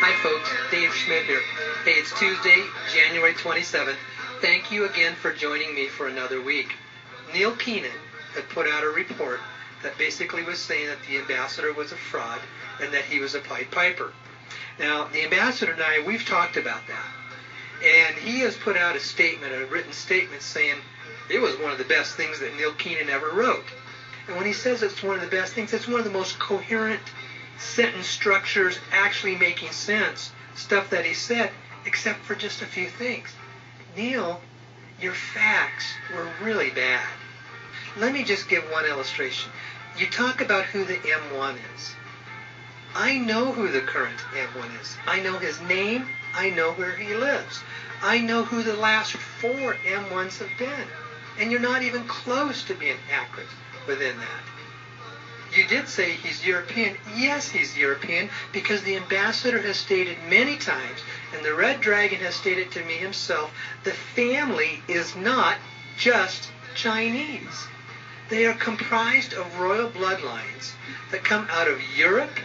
Hi folks, Dave Schmidt here. Hey, it's Tuesday, January 27th. Thank you again for joining me for another week. NEIL Keenan had put out a report that basically was saying that the ambassador was a fraud and that he was a Pied Piper. Now, the ambassador and I, we've talked about that. And he has put out a statement, a written statement saying it was one of the best things that NEIL Keenan ever wrote. And when he says it's one of the best things, it's one of the most coherent sentence structures, actually making sense, stuff that he said, except for just a few things. NEIL, your facts were really bad. Let me just give one illustration. You talk about who the M1 is. I know who the current M1 is. I know his name. I know where he lives. I know who the last 4 M1s have been. And you're not even close to being accurate within that. You did say he's European. Yes, he's European, because the ambassador has stated many times, and the Red Dragon has stated to me himself, the family is not just Chinese. They are comprised of royal bloodlines that come out of Europe,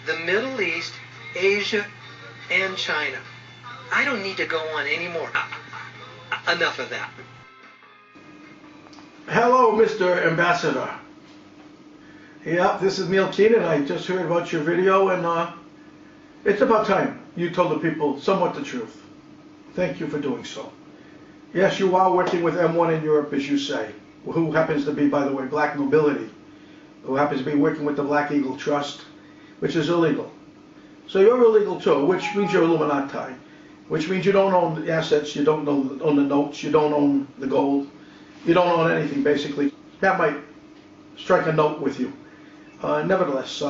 the Middle East, Asia, and China. I don't need to go on anymore. Enough of that. Hello, Mr. Ambassador. Yeah, this is NEIL Keenan. I just heard about your video, and it's about time you told the people somewhat the truth. Thank you for doing so. Yes, you are working with M1 in Europe, as you say, who happens to be, by the way, black nobility, who happens to be working with the Black Eagle Trust, which is illegal. So you're illegal too, which means you're Illuminati, which means you don't own the assets, you don't own the notes, you don't own the gold, you don't own anything, basically. That might strike a note with you. Nevertheless,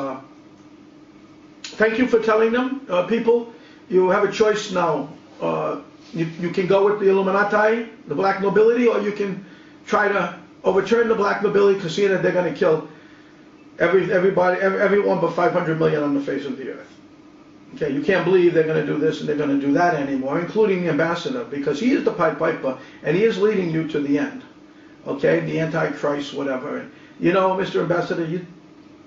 thank you for telling them, people. You have a choice now. You can go with the Illuminati, the black nobility, or you can try to overturn the black nobility, because seeing that they're going to kill everyone but 500 million on the face of the earth. Okay, you can't believe they're going to do this and they're going to do that anymore, including the ambassador, because he is the Pied Piper and he is leading you to the end. Okay, the Antichrist, whatever. And, you know, Mr. Ambassador,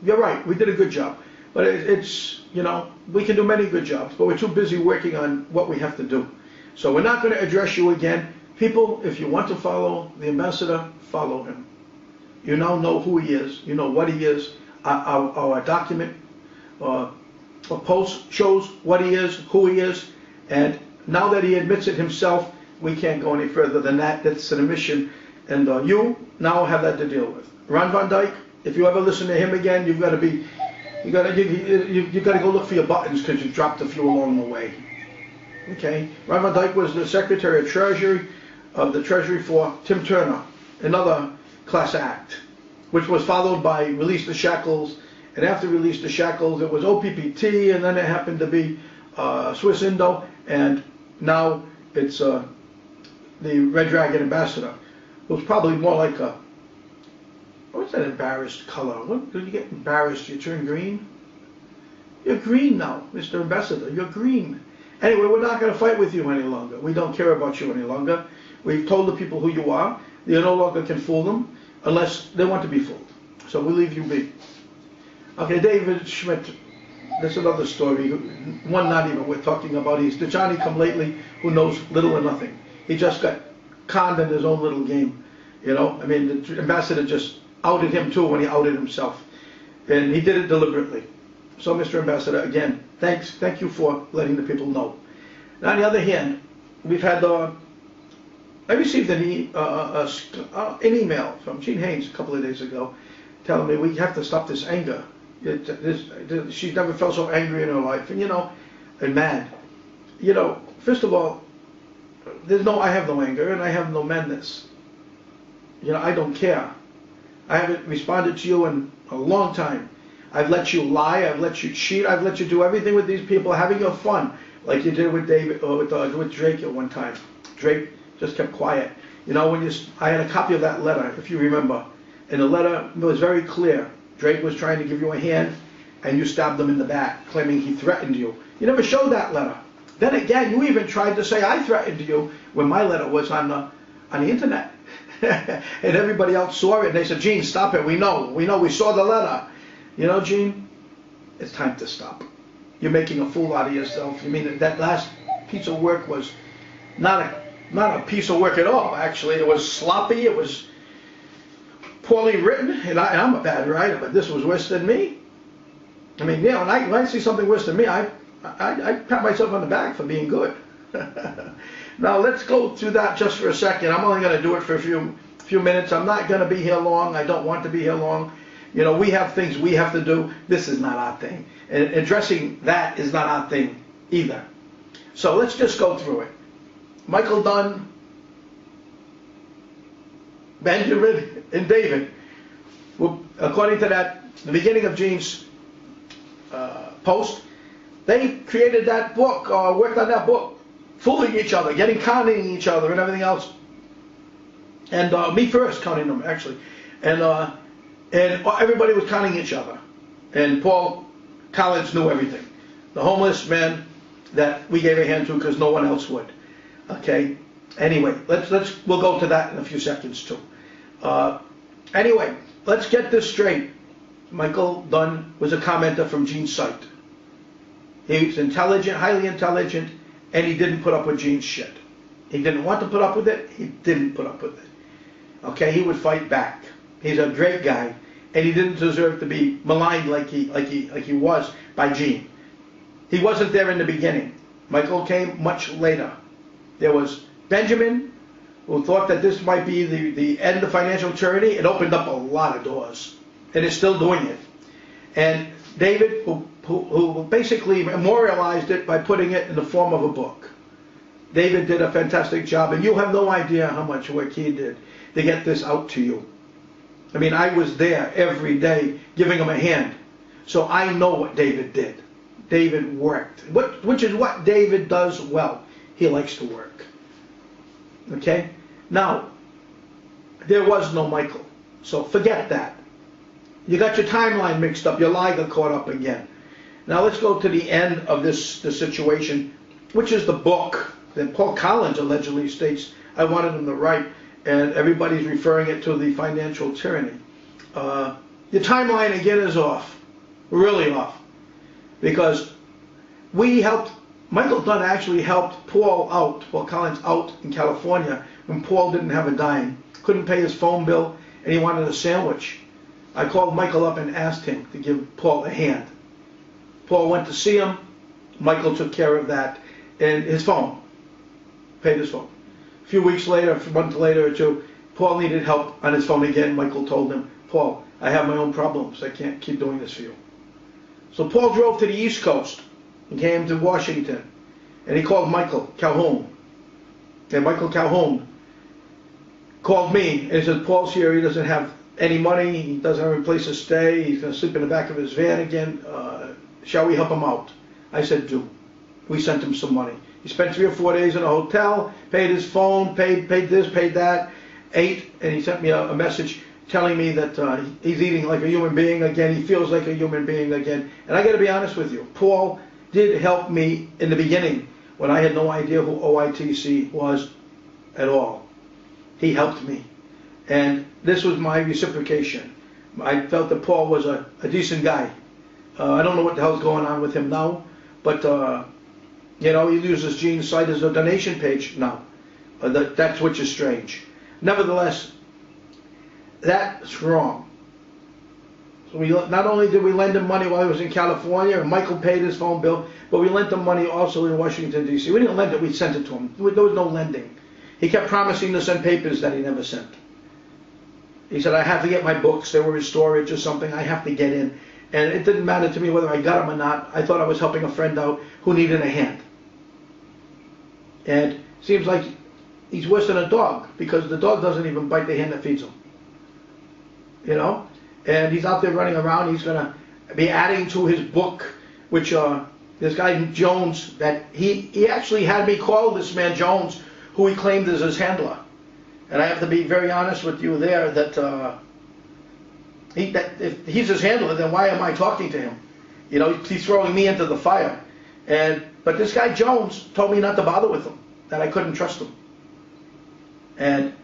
you're right. We did a good job, but it's, you know, we can do many good jobs, but we're too busy working on what we have to do. So we're not going to address you again. People, if you want to follow the ambassador, follow him. You now know who he is. You know what he is. Our document, a post shows what he is, who he is, and now that he admits it himself, we can't go any further than that. That's an admission, and you now have that to deal with. Ron Van Dyke, if you ever listen to him again, you've got to be, you got to go look for your buttons because you dropped a few along the way. Okay, Ron Van Dyke was the Secretary of the Treasury for Tim Turner, another class act, which was followed by Release the Shackles, and after Release the Shackles, it was OPPT, and then it happened to be Swiss Indo, and now it's the Red Dragon Ambassador. It was probably more like a, what's that embarrassed color? What, did you get embarrassed? You turn green? You're green now, Mr. Ambassador. You're green. Anyway, we're not going to fight with you any longer. We don't care about you any longer. We've told the people who you are. You no longer can fool them unless they want to be fooled. So we'll leave you be. Okay, David Schmidt. That's another story. One not even we're talking about. He's the Johnny-come-lately who knows little or nothing. He just got conned in his own little game. You know, I mean, the ambassador just outed him too when he outed himself. And he did it deliberately. So, Mr. Ambassador, again, thank you for letting the people know. Now, on the other hand, we've had, I received an email from Jean Haynes a couple of days ago telling me we have to stop this anger. She's never felt so angry in her life, and, you know, and mad. You know, first of all, I have no anger and I have no madness. You know, I don't care. I haven't responded to you in a long time. I've let you lie, I've let you cheat, I've let you do everything with these people, having your fun, like you did with with Drake at one time. Drake just kept quiet. You know, I had a copy of that letter, if you remember, and the letter was very clear. Drake was trying to give you a hand, and you stabbed him in the back, claiming he threatened you. You never showed that letter. Then again, you even tried to say I threatened you when my letter was on the internet. And everybody else saw it, and they said, Gene, stop it, we know, we saw the letter. You know, Gene, it's time to stop. you're making a fool out of yourself. You mean that last piece of work was not a piece of work at all, actually. It was sloppy, it was poorly written, and I'm a bad writer, but this was worse than me. I mean, when I see something worse than me, I pat myself on the back for being good. Now let's go through that just for a second. I'm only going to do it for a few minutes. I'm not going to be here long. I don't want to be here long. We have things we have to do. This is not our thing. And addressing that is not our thing either. So let's just go through it. Michael Dunn, Benjamin, and David, according to the beginning of Gene's post, they created that book, worked on that book, fooling each other, conning each other and everything else. And me first conning them, actually. And everybody was conning each other. And Paul Collins knew everything. The homeless man that we gave a hand to because no one else would. Okay? Anyway, we'll go to that in a few seconds too. Anyway, let's get this straight. Michael Dunn was a commenter from Gene's site. He's intelligent, highly intelligent, and he didn't put up with Gene's shit. He didn't want to put up with it. He didn't put up with it. Okay, he would fight back. He's a great guy, and he didn't deserve to be maligned like he was by Gene. He wasn't there in the beginning. Michael came much later. There was Benjamin, who thought that this might be the end of financial tyranny. It opened up a lot of doors, and it's still doing it. And David, who basically memorialized it by putting it in the form of a book. David did a fantastic job, and you have no idea how much work he did to get this out to you. I mean, I was there every day giving him a hand, so I know what David did. David worked, which is what David does well. He likes to work. Okay? Now, there was no Michael, so forget that. You got your timeline mixed up, your lie got caught up again. Now let's go to the end of this situation, which is the book that Paul Collins allegedly states I wanted him to write, and everybody's referring it to the financial tyranny. Your timeline again is off, really off, because Michael Dunn actually helped Paul Collins out in California when Paul didn't have a dime, couldn't pay his phone bill, and he wanted a sandwich. I called Michael up and asked him to give Paul a hand. Paul went to see him. Michael took care of that. And his phone, paid his phone. A few weeks later, a month later or two, Paul needed help on his phone again. Michael told him, Paul, I have my own problems. I can't keep doing this for you. So Paul drove to the East Coast and came to Washington. And he called Michael Calhoun. And Michael Calhoun called me and he said, Paul's here. He doesn't have any money. He doesn't have a place to stay. He's going to sleep in the back of his van again. Shall we help him out? I said, do. We sent him some money. He spent 3 or 4 days in a hotel, paid his phone, paid this, paid that, ate, and he sent me a message telling me that he's eating like a human being again. He feels like a human being again. And I got to be honest with you. Paul did help me in the beginning when I had no idea who OITC was at all. He helped me. And this was my reciprocation. I felt that Paul was a decent guy. I don't know what the hell's going on with him now, but he uses Gene's site as a donation page now. That's which is strange. Nevertheless, that's wrong. So not only did we lend him money while he was in California, and Michael paid his phone bill, but we lent him money also in Washington, D.C. We didn't lend it, we sent it to him. There was no lending. He kept promising to send papers that he never sent. He said, I have to get my books. They were in storage or something. I have to get in. And it didn't matter to me whether I got them or not. I thought I was helping a friend out who needed a hand. And it seems like he's worse than a dog, because the dog doesn't even bite the hand that feeds him. And he's out there running around. He's going to be adding to his book, which this guy Jones, that he actually had me call this man Jones, who he claimed as his handler. And I have to be very honest with you there that if he's his handler, then why am I talking to him? He's throwing me into the fire. But this guy Jones told me not to bother with him, that I couldn't trust him. And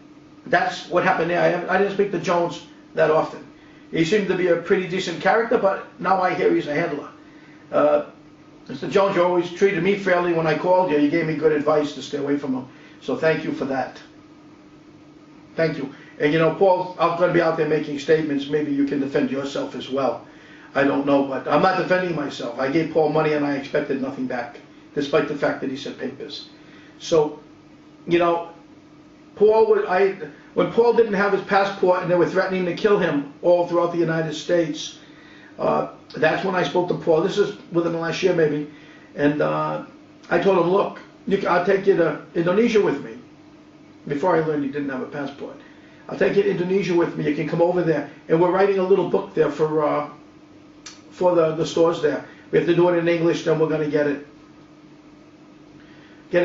that's what happened there. I didn't speak to Jones that often. He seemed to be a pretty decent character, but now I hear he's a handler. Mr. Jones, you always treated me fairly when I called you. You gave me good advice to stay away from him. So thank you for that. Thank you. And you know, Paul, I'm going to be out there making statements. Maybe you can defend yourself as well. I don't know, but I'm not defending myself. I gave Paul money and I expected nothing back, despite the fact that he said papers. So, you know, when Paul didn't have his passport and they were threatening to kill him all throughout the United States, that's when I spoke to Paul. This is within the last year maybe. And I told him, look, I'll take you to Indonesia with me. Before I learned he didn't have a passport. I'll take you to Indonesia with me. You can come over there. And we're writing a little book there for the stores there. We have to do it in English, then we're going to get it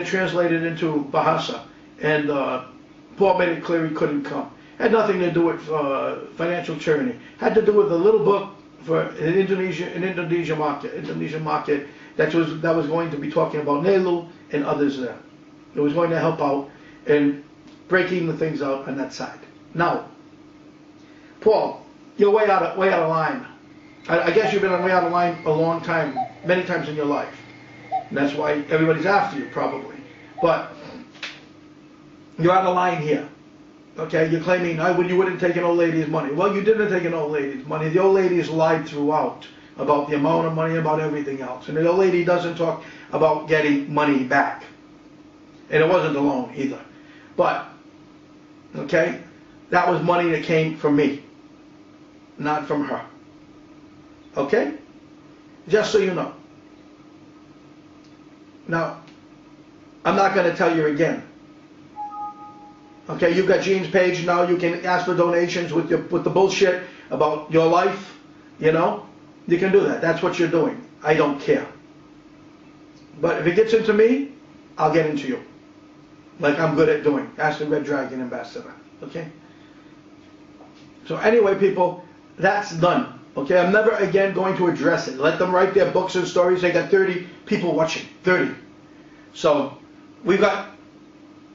translated into Bahasa. And Paul made it clear he couldn't come. Had nothing to do with financial tyranny. Had to do with a little book for an Indonesian market that was going to be talking about NEIL and others there. It was going to help out in breaking the things out on that side. Now, Paul, you're way out of line. I guess you've been way out of line a long time, many times in your life. And that's why everybody's after you, probably. But you're out of line here. Okay, you're claiming you wouldn't take an old lady's money. Well, you didn't take an old lady's money. The old lady has lied throughout about the amount of money, about everything else. And the old lady doesn't talk about getting money back. And it wasn't a loan either. But, okay, that was money that came from me, not from her. Okay? Just so you know. Now, I'm not going to tell you again. Okay, you've got Gene's page now. You can ask for donations with the bullshit about your life. You know, you can do that. That's what you're doing. I don't care. But if it gets into me, I'll get into you, like I'm good at doing. Ask the Red Dragon Ambassador. Okay. So anyway, people, that's done. Okay, I'm never again going to address it. Let them write their books and stories. They got 30 people watching. 30. So we've got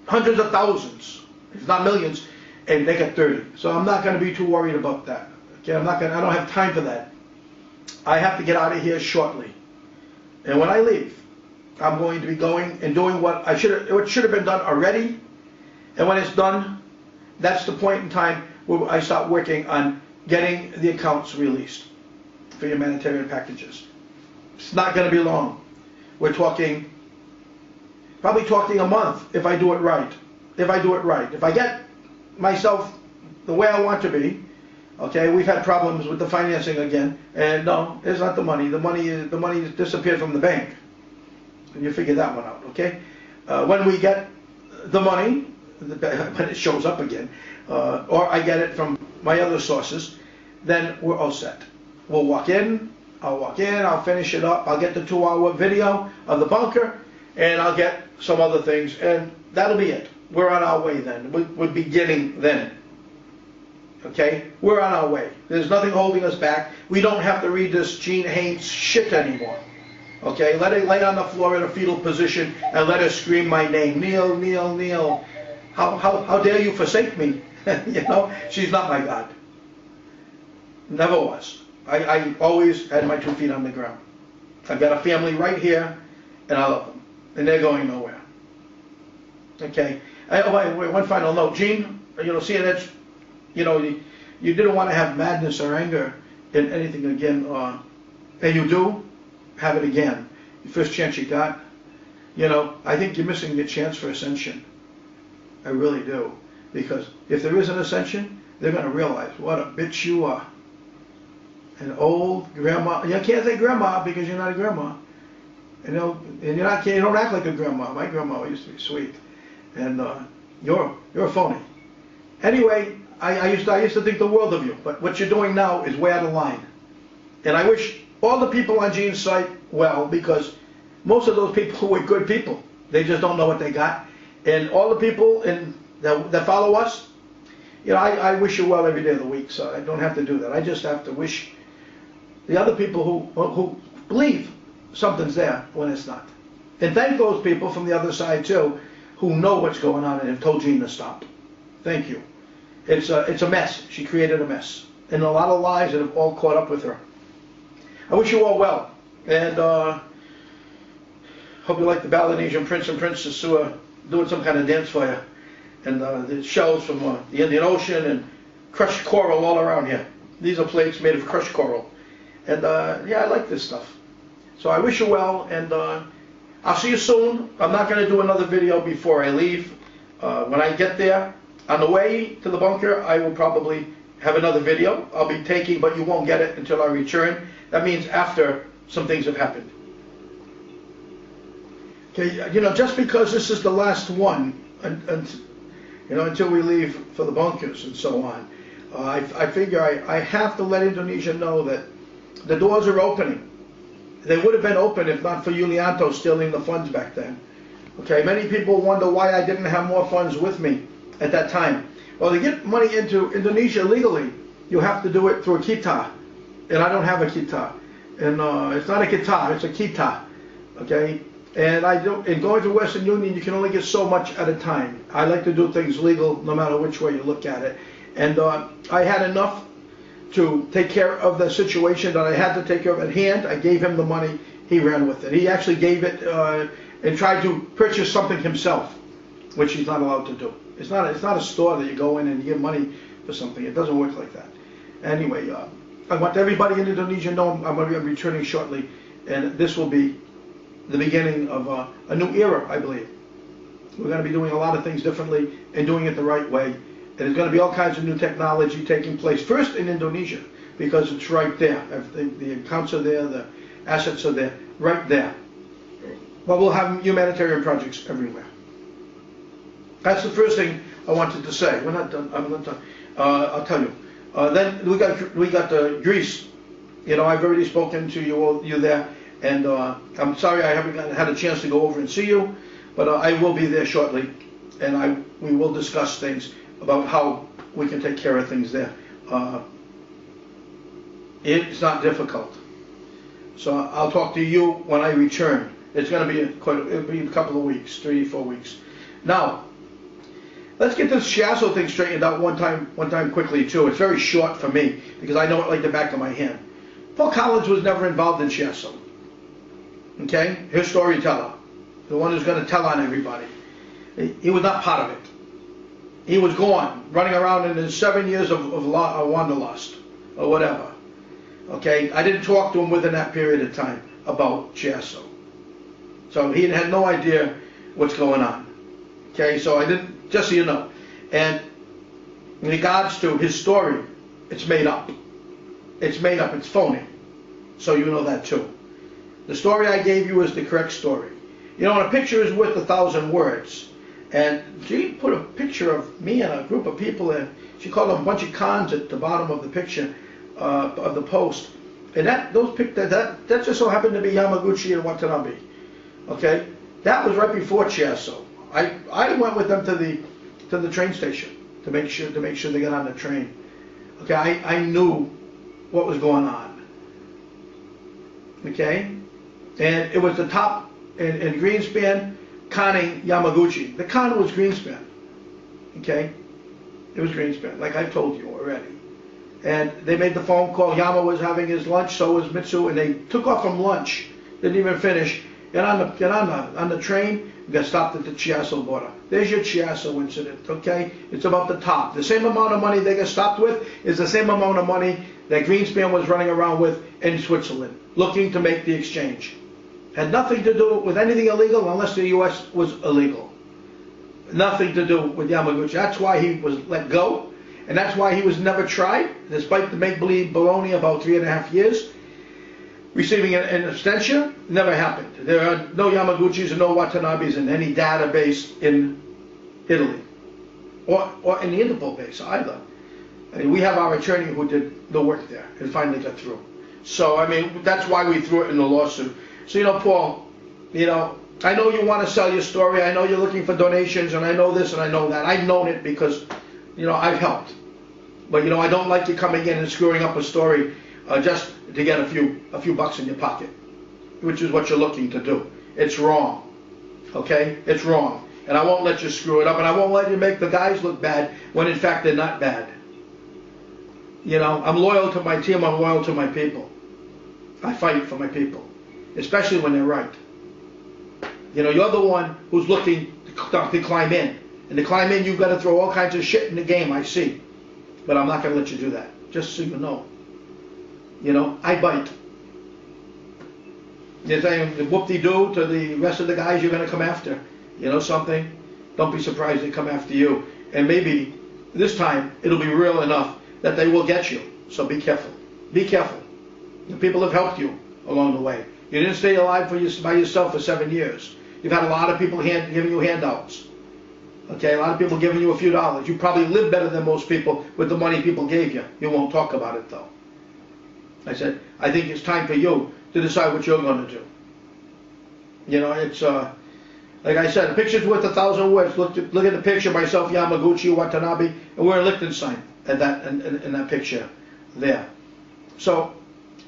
hundreds of thousands, if not millions, and they got 30. So I'm not going to be too worried about that. Okay, I don't have time for that. I have to get out of here shortly. And when I leave, I'm going to be going and doing what should have been done already. And when it's done, that's the point in time where I start working on getting the accounts released for humanitarian packages. It's not going to be long. We're probably talking a month if I do it right. If I get myself the way I want to be, okay, we've had problems with the financing again, and no, it's not the money. The money disappeared from the bank. And you figure that one out, okay? When we get the money, when it shows up again, or I get it from my other sources, then we're all set. We'll walk in, I'll finish it up, I'll get the 2-hour video of the bunker, and I'll get some other things, and that'll be it. We're on our way then. We're beginning then. Okay? We're on our way. There's nothing holding us back. We don't have to read this Gene Haynes shit anymore. Okay? Let her lay on the floor in a fetal position and let her scream my name. Neil, Neil, Neil. How dare you forsake me? You know? She's not my God. Never was. I always had my 2 feet on the ground. I've got a family right here, and I love them. And they're going nowhere. Okay? Wait, one final note. Gene, you know, seeing that, you know, you didn't want to have madness or anger in anything again, and you do, have it again. The first chance you got. You know, I think you're missing your chance for ascension. I really do. Because if there is an ascension, they're going to realize what a bitch you are. An old grandma. You can't say grandma because you're not a grandma. You know, and you don't act like a grandma. My grandma used to be sweet. And you're a phony. Anyway, I used to think the world of you, but what you're doing now is way out of line. And I wish all the people on Gene's site well, because most of those people were good people. They just don't know what they got. And all the people that follow us, you know, I wish you well every day of the week, so I don't have to do that. I just have to wish the other people who believe something's there when it's not. And thank those people from the other side too, who know what's going on and have told Gene to stop. Thank you. It's a mess. She created a mess. And a lot of lies that have all caught up with her. I wish you all well. And Hope you like the Balinesian prince and princess who are doing some kind of dance for you. And the shells from the Indian Ocean and crushed coral all around here. These are plates made of crushed coral. And yeah, I like this stuff. So I wish you well, and I'll see you soon. I'm not going to do another video before I leave. When I get there, on the way to the bunker, I will probably have another video I'll be taking, but you won't get it until I return. That means after some things have happened. Okay, you know, just because this is the last one, and you know, until we leave for the bunkers and so on, I figure I have to let Indonesia know that the doors are opening. They would have been open if not for Yulianto stealing the funds back then. Okay, many people wonder why I didn't have more funds with me at that time. Well, to get money into Indonesia legally, you have to do it through a kita, and I don't have a kita. And it's not a kita, it's a kita. Okay, and in going to Western Union, you can only get so much at a time. I like to do things legal, no matter which way you look at it. And I had enough to take care of the situation that I had to take care of at hand. I gave him the money. He ran with it. He actually gave it and tried to purchase something himself, which he's not allowed to do. It's not a store that you go in and you give money for something. It doesn't work like that. Anyway, I want everybody in Indonesia to know I'm going to be returning shortly, and this will be the beginning of a new era, I believe. We're going to be doing a lot of things differently and doing it the right way. And there's going to be all kinds of new technology taking place, first in Indonesia, because it's right there. The accounts are there, the assets are there, right there. But we'll have humanitarian projects everywhere. That's the first thing I wanted to say. We're not done. I'm not done. I'll tell you. Then we got Greece. You know, I've already spoken to you there, and I'm sorry I haven't had a chance to go over and see you, but I will be there shortly, and we will discuss things about how we can take care of things there. It's not difficult. So I'll talk to you when I return. It's going to be it'll be a couple of weeks, 3-4 weeks. Now, let's get this Chiasso thing straightened out one time quickly too. It's very short for me because I know it like the back of my hand. Paul Collins was never involved in Chiasso. Okay, his storyteller, the one who's going to tell on everybody. He was not part of it. He was gone, running around in his 7 years of wanderlust, or whatever. Okay, I didn't talk to him within that period of time about Chiasso. So he had no idea what's going on. Okay, so I didn't, just so you know. And in regards to his story, it's made up. It's made up, it's phony. So you know that too. The story I gave you is the correct story. You know, when a picture is worth 1,000 words, and she put a picture of me and a group of people in. She called them a bunch of cons at the bottom of the picture of the post. And that just so happened to be Yamaguchi and Watanabe. Okay, that was right before Chiasso. I went with them to the train station to make sure they got on the train. Okay, I knew what was going on. Okay, and it was the top in Greenspan. Conning Yamaguchi. The con was Greenspan. Okay? It was Greenspan, like I've told you already. And they made the phone call. Yama was having his lunch, so was Mitsu, and they took off from lunch. Didn't even finish. Get on the train, got stopped at the Chiasso border. There's your Chiasso incident, okay? It's about the top. The same amount of money they got stopped with is the same amount of money that Greenspan was running around with in Switzerland, looking to make the exchange. Had nothing to do with anything illegal unless the U.S. was illegal. Nothing to do with Yamaguchi. That's why he was let go, and that's why he was never tried, despite the make-believe baloney about 3.5 years. Receiving an extension never happened. There are no Yamaguchis and no Watanabes in any database in Italy, or in the Interpol base either. I mean, we have our attorney who did the work there and finally got through. So, I mean, that's why we threw it in the lawsuit. So, you know, Paul, you know, I know you want to sell your story. I know you're looking for donations, and I know this and I know that. I've known it because, you know, I've helped. But, you know, I don't like you coming in and screwing up a story just to get a few bucks in your pocket, which is what you're looking to do. It's wrong. Okay? It's wrong. And I won't let you screw it up, and I won't let you make the guys look bad when, in fact, they're not bad. You know, I'm loyal to my team. I'm loyal to my people. I fight for my people, especially when they're right. You know, you're the one who's looking to climb in. And to climb in, you've got to throw all kinds of shit in the game, I see. But I'm not going to let you do that, just so you know. You know, I bite. You're saying whoop-de-doo to the rest of the guys you're going to come after. You know something? Don't be surprised they come after you. And maybe this time it'll be real enough that they will get you. So be careful. Be careful. The people have helped you along the way. You didn't stay alive by yourself for 7 years. You've had a lot of people giving you handouts. Okay, a lot of people giving you a few dollars. You probably live better than most people with the money people gave you. You won't talk about it though. I said, I think it's time for you to decide what you're going to do. You know, it's like I said, a picture's worth 1,000 words. Look at the picture, myself, Yamaguchi, Watanabe, and we're in Liechtenstein in that picture there. So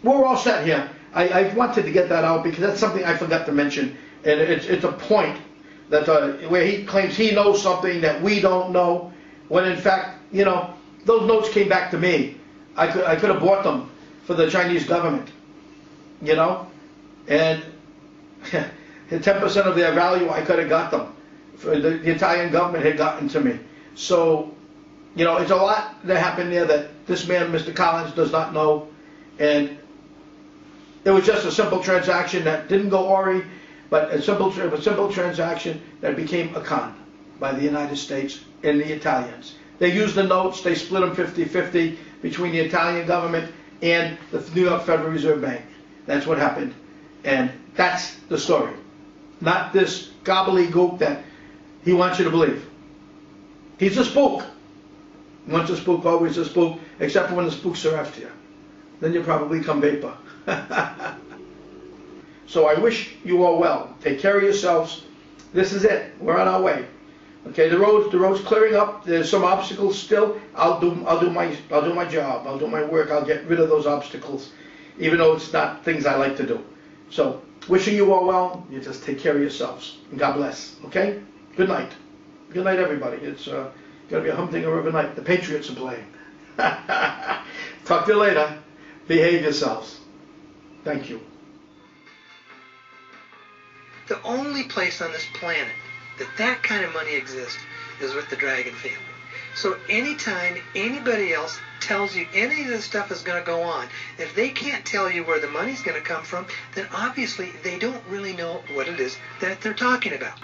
we're all set here. I wanted to get that out because that's something I forgot to mention, and it's a point that where he claims he knows something that we don't know, when in fact, you know, those notes came back to me. I could have bought them for the Chinese government, you know, and 10% of their value I could have got them. For the Italian government had gotten to me. So, you know, it's a lot that happened there that this man, Mr. Collins, does not know, and it was just a simple transaction that didn't go awry, but a simple transaction that became a con by the United States and the Italians. They used the notes, they split them 50-50 between the Italian government and the New York Federal Reserve Bank. That's what happened. And that's the story. Not this gobbledygook that he wants you to believe. He's a spook. Once a spook, always a spook, except for when the spooks are after you. Then you probably come vapor. So I wish you all well. Take care of yourselves. This is it. We're on our way. Okay, the road's clearing up. There's some obstacles still. I'll do my job. I'll do my work. I'll get rid of those obstacles, even though it's not things I like to do. So, wishing you all well. You just take care of yourselves. And God bless. Okay? Good night. Good night, everybody. It's going to be a humdinger of a night. The Patriots are playing. Talk to you later. Behave yourselves. Thank you. The only place on this planet that kind of money exists is with the Dragon family. So anytime anybody else tells you any of this stuff is going to go on, if they can't tell you where the money's going to come from, then obviously they don't really know what it is that they're talking about.